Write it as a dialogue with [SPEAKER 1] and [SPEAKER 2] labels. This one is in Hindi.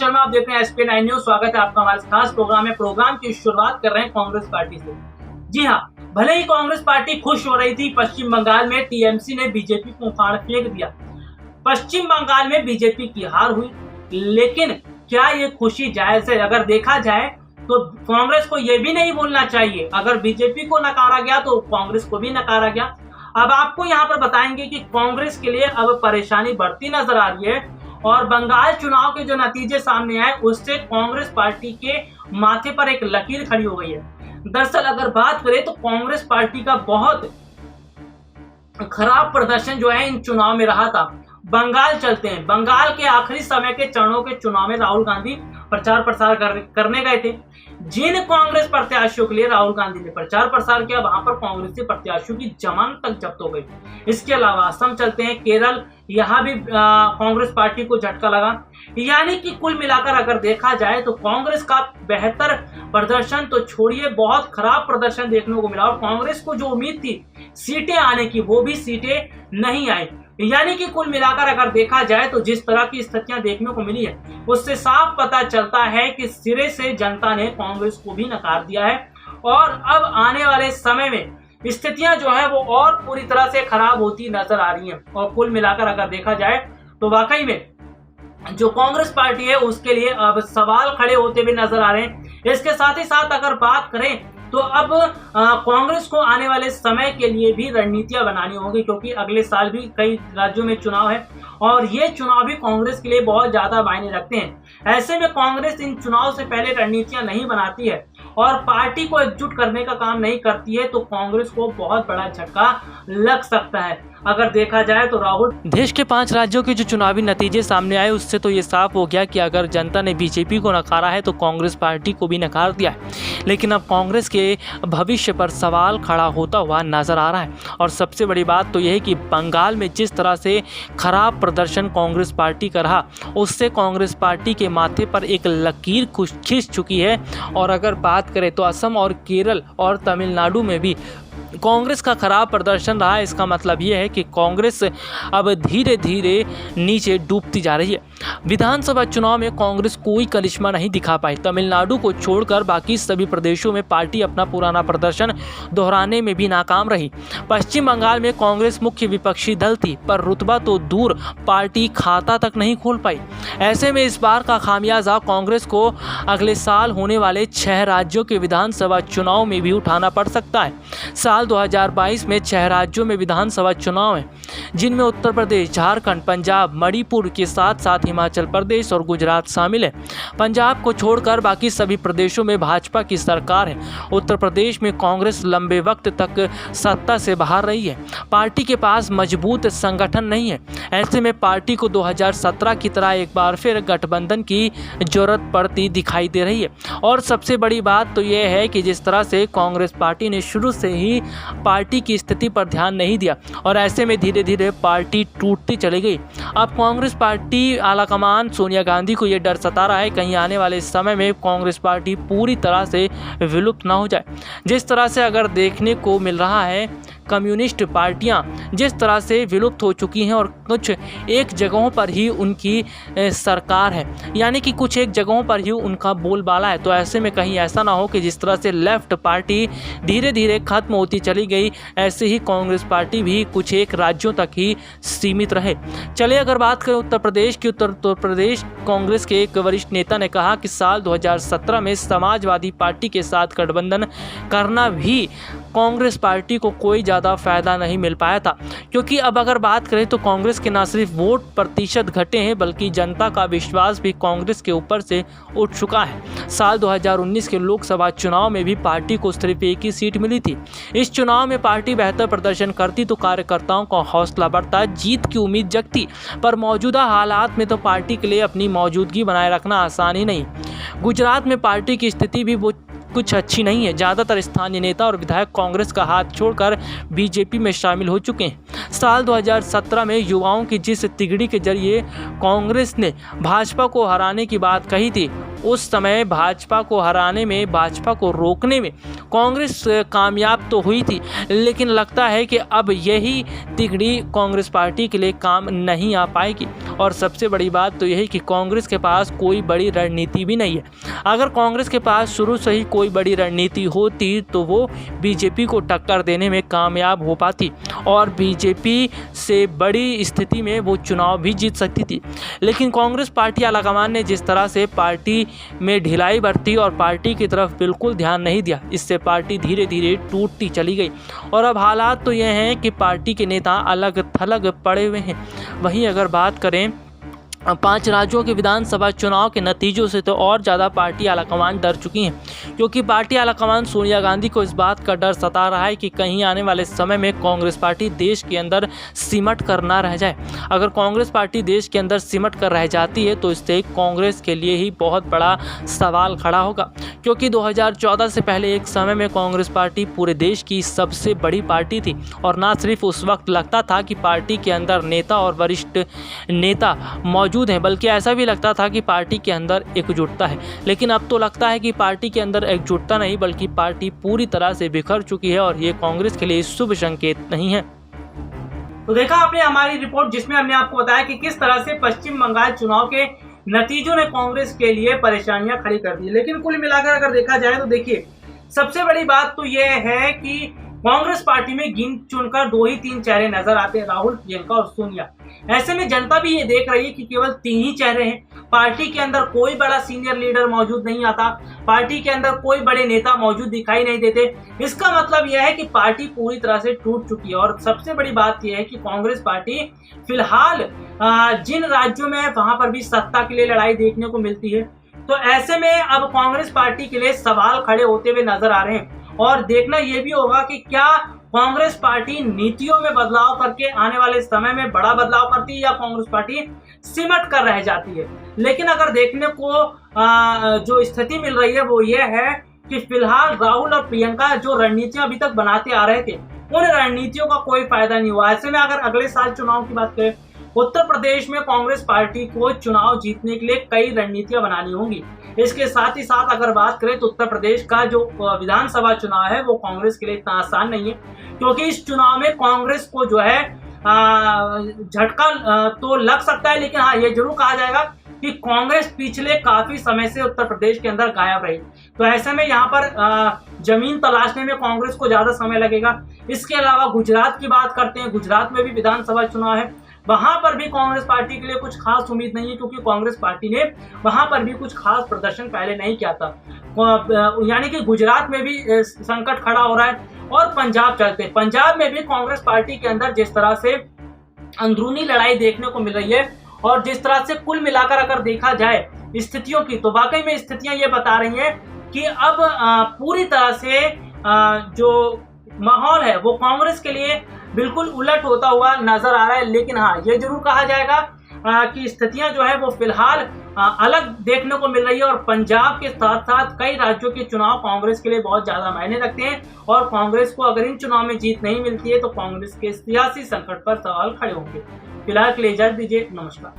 [SPEAKER 1] शर्मा, आप देख रहे हैं SP9 न्यूज। स्वागत है आपका हमारे खास प्रोग्राम में। प्रोग्राम की शुरुआत कर रहे हैं कांग्रेस पार्टी से। जी हाँ, भले ही कांग्रेस पार्टी खुश हो रही थी, पश्चिम बंगाल में टीएमसी ने बीजेपी को फाड़ फेंक दिया। पश्चिम बंगाल में बीजेपी की हार हुई, लेकिन क्या ये खुशी जायज है? अगर देखा जाए तो कांग्रेस को ये भी नहीं बोलना चाहिए। अगर बीजेपी को नकारा गया तो कांग्रेस को भी नकारा गया। अब आपको यहाँ पर बताएंगे कि कांग्रेस के लिए अब परेशानी बढ़ती नजर आ रही है और बंगाल चुनाव के जो नतीजे सामने आए उससे कांग्रेस पार्टी के माथे पर एक लकीर खड़ी हो गई है। दरअसल अगर बात करें तो कांग्रेस पार्टी का बहुत खराब प्रदर्शन जो है इन चुनाव में रहा था। बंगाल चलते हैं। बंगाल के आखिरी समय के चरणों के चुनाव में राहुल गांधी प्रचार प्रसार करने गए थे। जिन कांग्रेस प्रत्याशियों के लिए राहुल गांधी ने प्रचार प्रसार किया, वहां पर कांग्रेसी प्रत्याशियों की जमानत तक जब्त हो गई। इसके अलावा असम चलते हैं, केरल, यहाँ भी कांग्रेस पार्टी को झटका लगा। यानी कि कुल मिलाकर अगर देखा जाए तो कांग्रेस का बेहतर प्रदर्शन तो छोड़िए, बहुत खराब प्रदर्शन देखने को मिला और कांग्रेस को जो उम्मीद थी सीटें आने की, वो भी सीटें नहीं आई। यानी कि कुल मिलाकर अगर देखा जाए तो जिस तरह की स्थितियां देखने को मिली है उससे साफ पता चलता है कि सिरे से जनता ने कांग्रेस को भी नकार दिया है और अब आने वाले समय में स्थितियां जो है वो और पूरी तरह से खराब होती नजर आ रही हैं। और कुल मिलाकर अगर देखा जाए तो वाकई में जो कांग्रेस पार्टी है उसके लिए अब सवाल खड़े होते हुए नजर आ रहे हैं। इसके साथ ही साथ अगर बात करें तो अब कांग्रेस को आने वाले समय के लिए भी रणनीतियां बनानी होगी, क्योंकि अगले साल भी कई राज्यों में चुनाव है और ये चुनाव भी कांग्रेस के लिए बहुत ज्यादा मायने रखते हैं। ऐसे में कांग्रेस इन चुनाव से पहले रणनीतियां नहीं बनाती है और पार्टी को एकजुट करने का काम नहीं करती है तो कांग्रेस को बहुत बड़ा झटका लग सकता है। अगर देखा जाए तो राहुल,
[SPEAKER 2] देश के 5 राज्यों के जो चुनावी नतीजे सामने आए उससे तो ये साफ हो गया कि अगर जनता ने बीजेपी को नकारा है तो कांग्रेस पार्टी को भी नकार दिया है। लेकिन अब कांग्रेस के भविष्य पर सवाल खड़ा होता हुआ नजर आ रहा है और सबसे बड़ी बात तो यह है कि बंगाल में जिस तरह से खराब प्रदर्शन कांग्रेस पार्टी का रहा उससे कांग्रेस पार्टी के माथे पर एक लकीर खींच चुकी है। और अगर बात करें तो असम और केरल और तमिलनाडु में भी कांग्रेस का खराब प्रदर्शन रहा है। इसका मतलब यह है कि कांग्रेस अब धीरे धीरे नीचे डूबती जा रही है। विधानसभा चुनाव में कांग्रेस कोई करिश्मा नहीं दिखा पाई। तमिलनाडु को छोड़कर बाकी सभी प्रदेशों में पार्टी अपना पुराना प्रदर्शन दोहराने में भी नाकाम रही। पश्चिम बंगाल में कांग्रेस मुख्य विपक्षी दल थी, पर रुतबा तो दूर पार्टी खाता तक नहीं खोल पाई। ऐसे में इस बार का खामियाजा कांग्रेस को अगले साल होने वाले 6 राज्यों के विधानसभा चुनाव में भी उठाना पड़ सकता है। साल 2022 में 6 राज्यों में विधानसभा चुनाव है, जिनमें उत्तर प्रदेश, झारखंड, पंजाब, मणिपुर के साथ साथ हिमाचल प्रदेश और गुजरात शामिल है। पंजाब को छोड़कर बाकी सभी प्रदेशों में भाजपा की सरकार है। उत्तर प्रदेश में कांग्रेस लंबे वक्त तक सत्ता से बाहर रही है। पार्टी के पास मजबूत संगठन नहीं है। ऐसे में पार्टी को 2017 की तरह एक बार फिर गठबंधन की जरूरत पड़ती दिखाई दे रही है। और सबसे बड़ी बात तो यह है कि जिस तरह से कांग्रेस पार्टी ने शुरू से ही पार्टी की स्थिति पर ध्यान नहीं दिया और ऐसे में धीरे धीरे पार्टी टूटती चली गई। अब कांग्रेस पार्टी आलाकमान सोनिया गांधी को यह डर सता रहा है कहीं आने वाले समय में कांग्रेस पार्टी पूरी तरह से विलुप्त ना हो जाए। जिस तरह से अगर देखने को मिल रहा है कम्युनिस्ट पार्टियां जिस तरह से विलुप्त हो चुकी हैं और कुछ एक जगहों पर ही उनकी सरकार है, यानी कि कुछ एक जगहों पर ही उनका बोलबाला है। तो ऐसे में कहीं ऐसा ना हो कि जिस तरह से लेफ्ट पार्टी धीरे धीरे खत्म होती चली गई, ऐसे ही कांग्रेस पार्टी भी कुछ एक राज्यों तक ही सीमित रहे। चलिए अगर बात करें उत्तर प्रदेश की, उत्तर प्रदेश कांग्रेस के एक वरिष्ठ नेता ने कहा कि साल 2017 में समाजवादी पार्टी के साथ गठबंधन करना भी कांग्रेस पार्टी को कोई ज़्यादा फायदा नहीं मिल पाया था, क्योंकि अब अगर बात करें तो कांग्रेस के न सिर्फ वोट प्रतिशत घटे हैं बल्कि जनता का विश्वास भी कांग्रेस के ऊपर से उठ चुका है। साल 2019 के लोकसभा चुनाव में भी पार्टी को सिर्फ एक ही सीट मिली थी। इस चुनाव में पार्टी बेहतर प्रदर्शन करती तो कार्यकर्ताओं का हौसला बढ़ता, जीत की उम्मीद जगती, पर मौजूदा हालात में तो पार्टी के लिए अपनी मौजूदगी बनाए रखना आसान ही नहीं। गुजरात में पार्टी की स्थिति भी वो कुछ अच्छी नहीं है। ज़्यादातर स्थानीय नेता और विधायक कांग्रेस का हाथ छोड़कर बीजेपी में शामिल हो चुके हैं। साल 2017 में युवाओं की जिस तिगड़ी के जरिए कांग्रेस ने भाजपा को हराने की बात कही थी, उस समय भाजपा को हराने में, भाजपा को रोकने में कांग्रेस कामयाब तो हुई थी, लेकिन लगता है कि अब यही तिगड़ी कांग्रेस पार्टी के लिए काम नहीं आ पाएगी और सबसे बड़ी बात तो यही कि कांग्रेस के पास कोई बड़ी रणनीति भी नहीं है। अगर कांग्रेस के पास शुरू से ही कोई बड़ी रणनीति होती तो वो बीजेपी को टक्कर देने में कामयाब हो पाती और बीजेपी से बड़ी स्थिति में वो चुनाव भी जीत सकती थी। लेकिन कांग्रेस पार्टी आलाकमान ने जिस तरह से पार्टी में ढिलाई बरती और पार्टी की तरफ बिल्कुल ध्यान नहीं दिया, इससे पार्टी धीरे धीरे टूटती चली गई और अब हालात तो ये हैं कि पार्टी के नेता अलग थलग पड़े हुए हैं। वहीं अगर बात करें 5 राज्यों के विधानसभा चुनाव के नतीजों से तो और ज़्यादा पार्टी आलाकमान डर चुकी हैं, क्योंकि पार्टी आलाकमान सोनिया गांधी को इस बात का डर सता रहा है कि कहीं आने वाले समय में कांग्रेस पार्टी देश के अंदर सिमट कर ना रह जाए। अगर कांग्रेस पार्टी देश के अंदर सिमट कर रह जाती है तो इससे कांग्रेस के लिए ही बहुत बड़ा सवाल खड़ा होगा, क्योंकि 2014 से पहले एक समय में कांग्रेस पार्टी पूरे देश की सबसे बड़ी पार्टी थी और ना सिर्फ उस वक्त लगता था कि पार्टी के अंदर नेता और वरिष्ठ नेता मौजूद हैं, बल्कि ऐसा भी लगता था कि पार्टी के अंदर एकजुटता है। लेकिन अब तो लगता है कि पार्टी के अंदर एकजुटता नहीं बल्कि पार्टी पूरी तरह से बिखर चुकी है और ये कांग्रेस के लिए शुभ संकेत नहीं है।
[SPEAKER 1] तो देखा आपने हमारी रिपोर्ट, जिसमें हमने आपको बताया कि किस तरह से पश्चिम बंगाल चुनाव के नतीजों ने कांग्रेस के लिए परेशानियां खड़ी कर दी। लेकिन कुल मिलाकर अगर देखा जाए तो देखिए, सबसे बड़ी बात तो यह है कि कांग्रेस पार्टी में गिन चुनकर 2 ही 3 चेहरे नजर आते हैं, राहुल, प्रियंका और सोनिया। ऐसे में जनता भी ये देख रही है कि केवल 3 ही चेहरे हैं। पार्टी के अंदर कोई बड़ा सीनियर लीडर मौजूद नहीं आता, पार्टी के अंदर कोई बड़े नेता मौजूद दिखाई नहीं देते। इसका मतलब यह है कि पार्टी पूरी तरह से टूट चुकी है। और सबसे बड़ी बात यह है कि कांग्रेस पार्टी फिलहाल जिन राज्यों में है वहां पर भी सत्ता के लिए लड़ाई देखने को मिलती है। तो ऐसे में अब कांग्रेस पार्टी के लिए सवाल खड़े होते हुए नजर आ रहे हैं और देखना यह भी होगा कि क्या कांग्रेस पार्टी नीतियों में बदलाव करके आने वाले समय में बड़ा बदलाव करती है या कांग्रेस पार्टी सिमट कर रह जाती है। लेकिन अगर देखने को जो स्थिति मिल रही है वो ये है कि फिलहाल राहुल और प्रियंका जो रणनीतियां अभी तक बनाते आ रहे थे, उन रणनीतियों का कोई फायदा नहीं हुआ। ऐसे में अगर अगले साल चुनाव की बात करें, उत्तर प्रदेश में कांग्रेस पार्टी को चुनाव जीतने के लिए कई रणनीतियां बनानी होंगी। इसके साथ ही साथ अगर बात करें तो उत्तर प्रदेश का जो विधानसभा चुनाव है वो कांग्रेस के लिए इतना आसान नहीं है, क्योंकि इस चुनाव में कांग्रेस को जो है झटका तो लग सकता है, लेकिन हाँ, ये जरूर कहा जाएगा कि कांग्रेस पिछले काफी समय से उत्तर प्रदेश के अंदर गायब रही। तो ऐसे में यहाँ पर जमीन तलाशने में कांग्रेस को ज्यादा समय लगेगा। इसके अलावा गुजरात की बात करते हैं, गुजरात में भी विधानसभा चुनाव है, वहां पर भी कांग्रेस पार्टी के लिए कुछ खास उम्मीद नहीं है, क्योंकि कांग्रेस पार्टी ने वहां पर भी कुछ खास प्रदर्शन पहले नहीं किया था। यानी कि गुजरात में भी संकट खड़ा हो रहा है। और पंजाब चलते हैं, पंजाब में भी कांग्रेस पार्टी के अंदर जिस तरह से अंदरूनी लड़ाई देखने को मिल रही है और जिस तरह से कुल मिलाकर अगर देखा जाए स्थितियों की, तो वाकई में स्थितियां ये बता रही हैं कि अब पूरी तरह से जो माहौल है वो कांग्रेस के लिए बिल्कुल उलट होता हुआ नजर आ रहा है। लेकिन हाँ, ये जरूर कहा जाएगा कि स्थितियां जो है वो फिलहाल अलग देखने को मिल रही है और पंजाब के साथ साथ कई राज्यों के चुनाव कांग्रेस के लिए बहुत ज्यादा मायने रखते हैं और कांग्रेस को अगर इन चुनाव में जीत नहीं मिलती है तो कांग्रेस के सियासी संकट पर सवाल खड़े होंगे। फिलहाल के लिए इजाजत दीजिए, नमस्कार।